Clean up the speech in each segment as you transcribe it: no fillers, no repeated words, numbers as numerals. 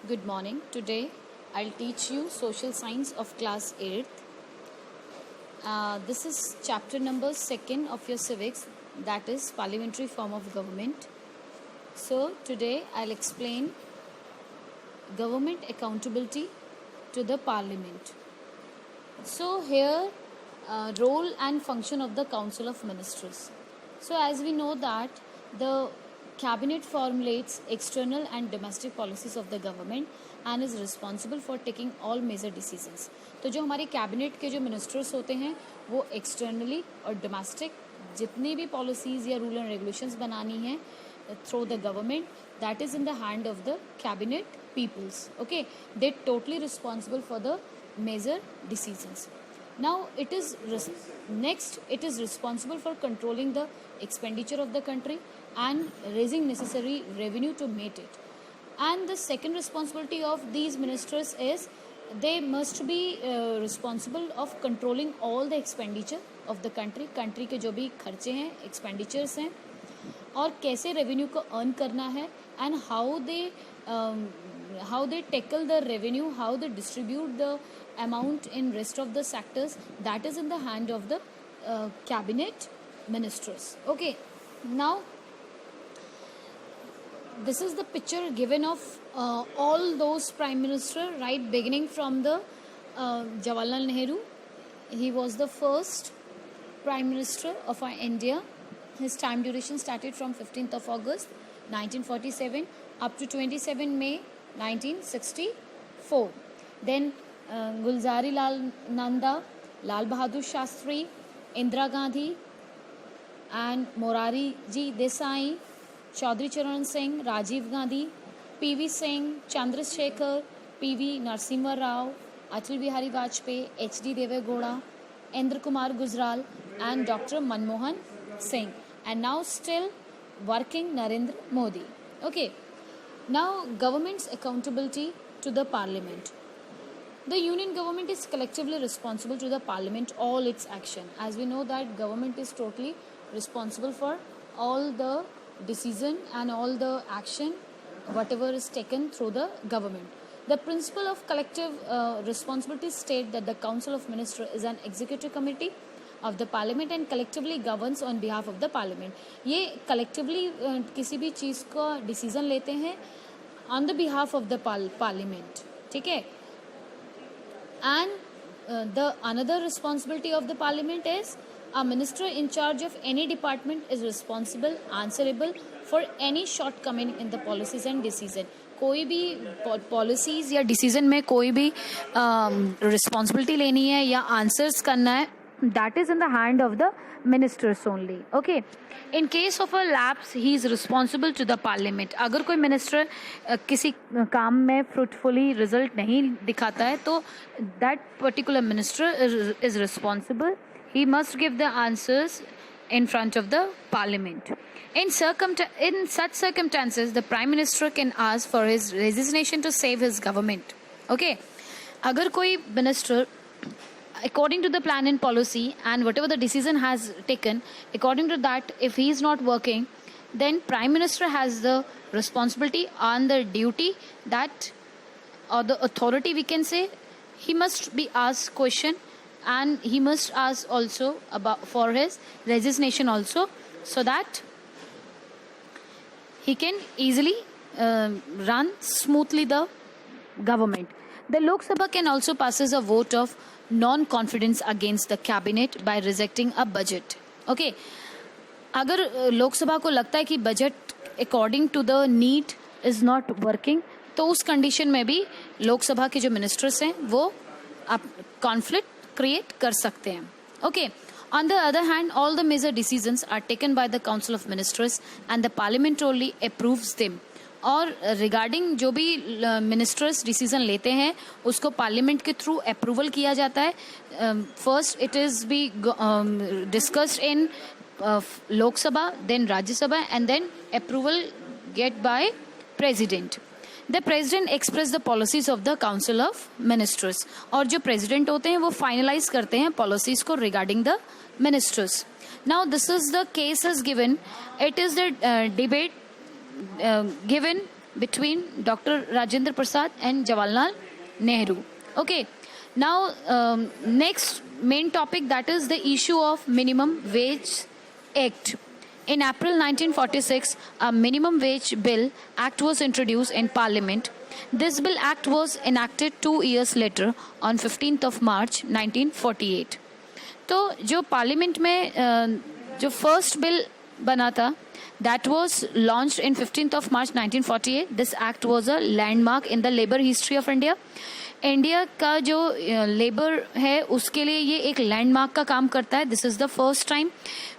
Good morning. Today I'll teach you social science of class 8th. This is chapter number 2 of your civics, that is parliamentary form of government. So today I'll explain government accountability to the parliament. So here role and function of the council of ministers. So as we know that the cabinet formulates external and domestic policies of the government and is responsible for taking all major decisions. तो जो हमारे cabinet के जो ministers होते हैं वो externally और domestic जितनी भी पॉलिसीज या रूल एंड रेगुलेशंस बनानी है through the government that is in the hand of the cabinet peoples. Okay, they totally responsible for the major decisions. Now it is responsible for controlling the expenditure of the country and raising necessary revenue to meet it. And the second responsibility of these ministers is they must be responsible of controlling all the expenditure of the country के जो भी खर्चे हैं expenditures हैं और कैसे revenue को earn करना है and how they tackle the revenue, how they distribute the amount in rest of the sectors, that is in the hand of the cabinet ministers. Okay, now this is the picture given of all those prime minister, right, beginning from the Jawaharlal Nehru. He was the first prime minister of our India. His time duration started from 15th of August 1947 up to 27 May 1964. Then Gulzari Lal Nanda, Lal Bahadur Shastri, Indira Gandhi and Morari Ji Desai, Chaudhry Charan Singh, Rajiv Gandhi, P.V. Singh, Chandrasekhar, P.V. Narasimha Rao, Atal Bihari Vajpayee, H.D. Deve Gowda, Indra Kumar Gujral and Dr. Manmohan Singh, and now still working Narendra Modi. Okay, now government's accountability to the parliament. The union government is collectively responsible to the parliament all its action. As we know that government is totally responsible for all the decision and all the action whatever is taken through the government. The principle of collective responsibility state that the council of ministers is an executive committee of the parliament and collectively governs on behalf of the parliament. ये collectively किसी भी चीज़ का decision लेते हैं on the behalf of the parliament. ठीक है. And the another responsibility of the parliament is a minister in charge of any department is responsible, answerable for any shortcoming in the policies and decision. कोई भी policies या decision में कोई भी responsibility लेनी है या answers करना है, that is in the hand of the ministers only. Okay, in case of a lapse he is responsible to the parliament. अगर कोई minister किसी काम में fruitfully result नहीं दिखाता है तो that particular minister is responsible. He must give the answers in front of the parliament. In such circumstances the prime minister can ask for his resignation to save his government. Okay, अगर कोई minister according to the plan and policy and whatever the decision has taken, according to that, if he is not working, then prime minister has the responsibility and the duty that, or the authority we can say, he must be asked question and he must ask also about for his resignation also, so that he can easily run smoothly the government. The Lok Sabha can also passes a vote of non-confidence against the cabinet by rejecting a budget. Okay, अगर लोकसभा को लगता है कि budget according to the need is not working, तो उस condition में भी लोकसभा के जो मिनिस्टर्स हैं वो कॉन्फ्लिक्ट क्रिएट कर सकते हैं. Okay, on the other hand, all the major decisions are taken by the council of ministers and the parliament only approves them. और रिगार्डिंग जो भी मिनिस्टर्स डिसीजन लेते हैं उसको पार्लियामेंट के थ्रू अप्रूवल किया जाता है. First it is be discussed in Lok Sabha, then Rajya Sabha and then approval get by president. The president express the policies of the council of ministers. और जो प्रेसिडेंट होते हैं वो फाइनलाइज करते हैं पॉलिसीज को regarding the ministers. Now this is the case is given. It is the debate given between Dr. Rajendra Prasad and Jawaharlal Nehru. Okay, now next main topic, that is the issue of Minimum Wage Act. In April 1946, a Minimum Wage Bill Act was introduced in Parliament. This Bill Act was enacted 2 years later on 15th of March 1948. तो जो parliament में जो first bill बना था, that was launched in 15th of March 1948. This act was a landmark in the labor history of India. India का जो labour है उसके लिए ये एक लैंडमार्क का काम करता है. This is the first time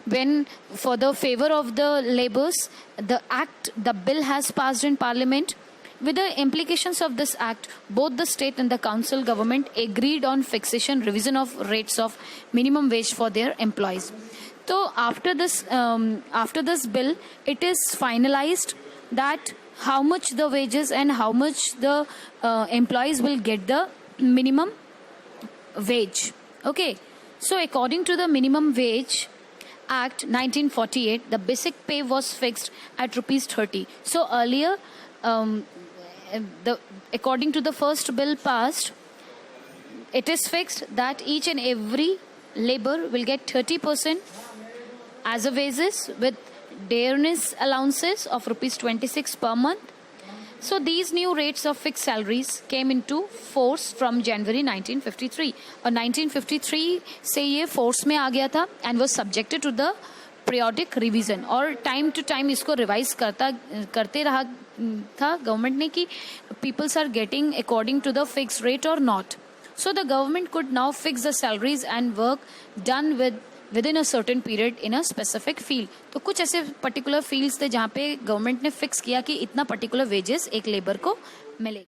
when for the favour of the labours the bill has passed in parliament. With the implications of this act, both the state and the council government agreed on fixation revision of rates of minimum wage for their employees. So after this bill, it is finalized that how much the wages and how much the employees will get the minimum wage. Okay, so according to the Minimum Wage Act 1948, the basic pay was fixed at rupees 30. So earlier, according to the first bill passed, it is fixed that each and every labor will get 30% as a wages with dearness allowances of rupees 26 per month. So these new rates of fixed salaries came into force from January 1953. और 1953 से ये force में आ गया था and was subjected to the periodic revision. और time to time इसको revise करते रहा था गवर्नमेंट ने कि peoples are getting according to the fixed rate or not. So the government could now fix the salaries and work done within a certain period in a specific field. तो कुछ ऐसे particular fields थे जहाँ पे government ने fix किया कि इतना particular wages एक लेबर को मिलेगा.